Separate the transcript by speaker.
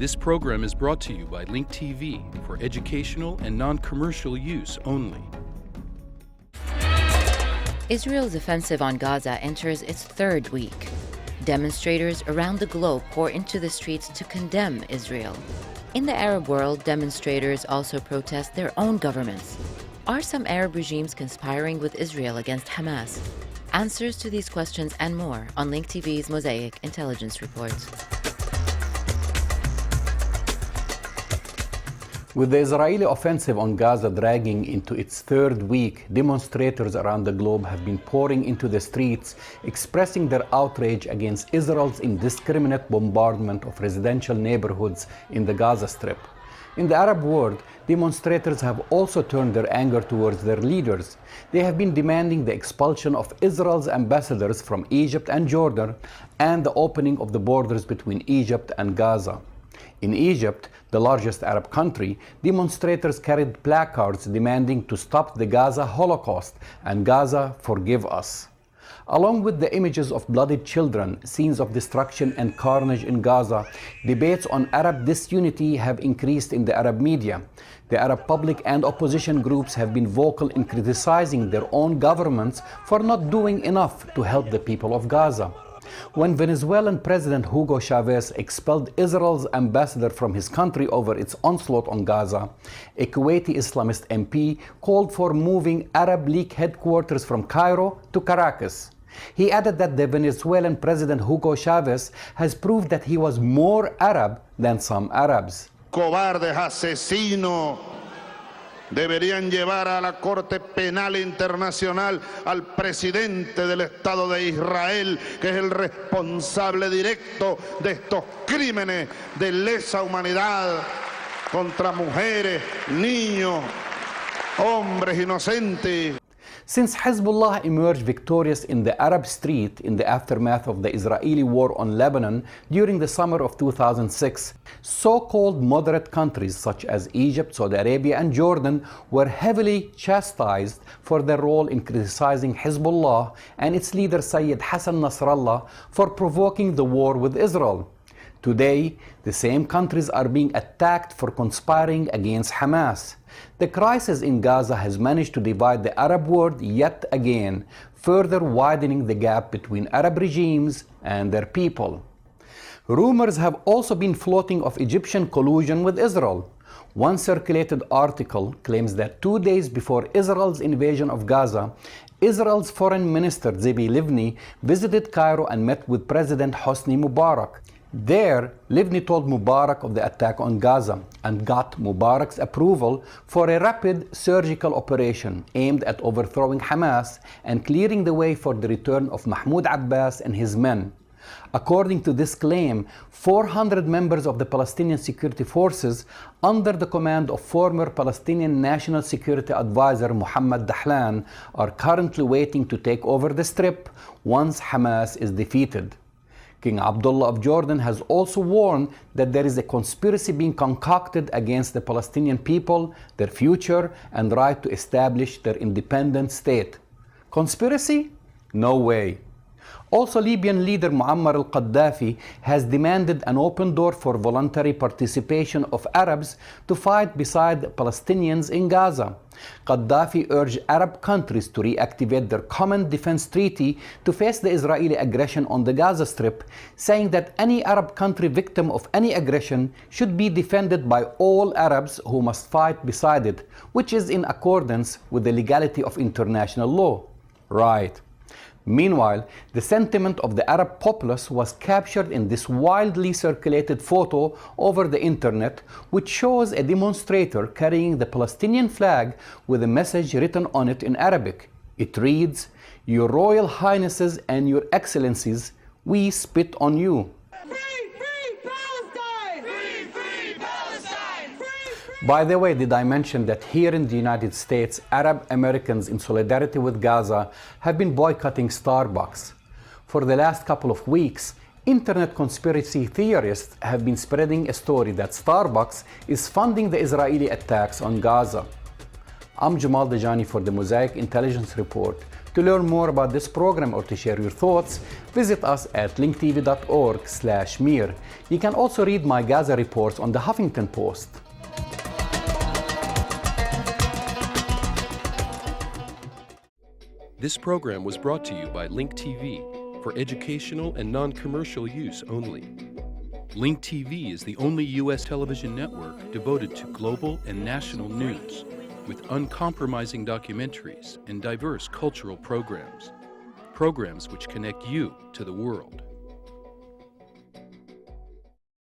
Speaker 1: This program is brought to you by Link TV for educational and non-commercial use only.
Speaker 2: Israel's offensive on Gaza enters its third week. Demonstrators around the globe pour into the streets to condemn Israel. In the Arab world, demonstrators also protest their own governments. Are some Arab regimes conspiring with Israel against Hamas? Answers to these questions and more on Link TV's Mosaic Intelligence Report.
Speaker 3: With the Israeli offensive on Gaza dragging into its third week, demonstrators around the globe have been pouring into the streets, expressing their outrage against Israel's indiscriminate bombardment of residential neighborhoods in the Gaza Strip. In the Arab world, demonstrators have also turned their anger towards their leaders. They have been demanding the expulsion of Israel's ambassadors from Egypt and Jordan and the opening of the borders between Egypt and Gaza. In Egypt, the largest Arab country, demonstrators carried placards demanding to stop the Gaza Holocaust and Gaza forgive us. Along with the images of bloodied children, scenes of destruction and carnage in Gaza, debates on Arab disunity have increased in the Arab media. The Arab public and opposition groups have been vocal in criticizing their own governments for not doing enough to help the people of Gaza. When Venezuelan President Hugo Chavez expelled Israel's ambassador from his country over its onslaught on Gaza, a Kuwaiti Islamist MP called for moving Arab League headquarters from Cairo to Caracas. He added that the Venezuelan President Hugo Chavez has proved that he was more Arab than some Arabs.
Speaker 4: Cobardes, asesinos, deberían llevar a la Corte Penal Internacional al presidente del Estado de Israel, que es el responsable directo de estos crímenes de lesa humanidad contra mujeres, niños, hombres inocentes.
Speaker 3: Since Hezbollah emerged victorious in the Arab street in the aftermath of the Israeli war on Lebanon during the summer of 2006, so-called moderate countries such as Egypt, Saudi Arabia, and Jordan were heavily chastised for their role in criticizing Hezbollah and its leader Sayyid Hassan Nasrallah for provoking the war with Israel. Today, the same countries are being attacked for conspiring against Hamas. The crisis in Gaza has managed to divide the Arab world yet again, further widening the gap between Arab regimes and their people. Rumors have also been floating of Egyptian collusion with Israel. One circulated article claims that 2 days before Israel's invasion of Gaza, Israel's Foreign Minister Tzipi Livni visited Cairo and met with President Hosni Mubarak. There, Livni told Mubarak of the attack on Gaza and got Mubarak's approval for a rapid surgical operation aimed at overthrowing Hamas and clearing the way for the return of Mahmoud Abbas and his men. According to this claim, 400 members of the Palestinian Security Forces under the command of former Palestinian National Security Advisor Mohammed Dahlan are currently waiting to take over the Strip once Hamas is defeated. King Abdullah of Jordan has also warned that there is a conspiracy being concocted against the Palestinian people, their future, and right to establish their independent state. Conspiracy? No way. Also, Libyan leader Muammar al-Qaddafi has demanded an open door for voluntary participation of Arabs to fight beside Palestinians in Gaza. Qaddafi urged Arab countries to reactivate their common defense treaty to face the Israeli aggression on the Gaza Strip, saying that any Arab country victim of any aggression should be defended by all Arabs who must fight beside it, which is in accordance with the legality of international law. Right. Meanwhile, the sentiment of the Arab populace was captured in this wildly circulated photo over the internet, which shows a demonstrator carrying the Palestinian flag with a message written on it in Arabic. It reads, "Your Royal Highnesses and Your Excellencies, we spit on you." By the way, did I mention that here in the United States, Arab Americans in solidarity with Gaza have been boycotting Starbucks? For the last couple of weeks, internet conspiracy theorists have been spreading a story that Starbucks is funding the Israeli attacks on Gaza. I'm Jamal Dajani for the Mosaic Intelligence Report. To learn more about this program or to share your thoughts, visit us at linktv.org/MIR. You can also read my Gaza reports on the Huffington Post.
Speaker 1: This program was brought to you by Link TV for educational and non-commercial use only. Link TV is the only U.S. television network devoted to global and national news, with uncompromising documentaries and diverse cultural programs. Programs which connect you to the world.